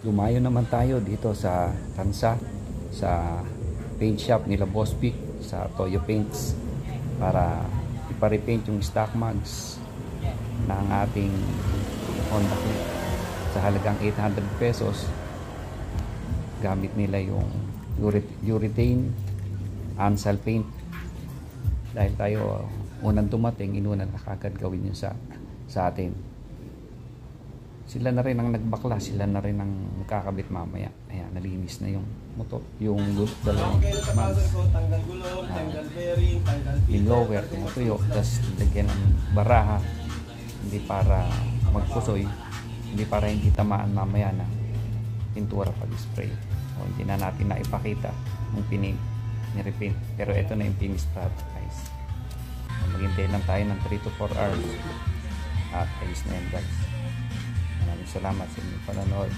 Lumayo naman tayo dito sa Tansa, sa paint shop nila Boss Vic, sa Toyo Paints, para ipa-repaint yung stock mugs ng ating Honda Click sa halagang 800 pesos. Gamit nila yung urethane Ansal paint. Dahil tayo unang dumating, inuna na kagad gawin yun sa atin. Sila na rin ang nagbakla, sila na rin ang magkakabit mamaya. Ayan, nalinis na yung motor, yung dalawang mugs. Tanggal gulong, tanggal bearing, tanggal Yung lower, tumutuyo, tapos lagyan ng baraha, hindi para magpusoy, hindi para hindi tamaan mamaya na pintura pag spray. O hindi na natin naipakita yung ni-repaint, pero ito na yung finish product, guys. Maghintay lang tayo ng 3 to 4 hours at ayos na yan, guys. Maraming salamat sa inyong panonood.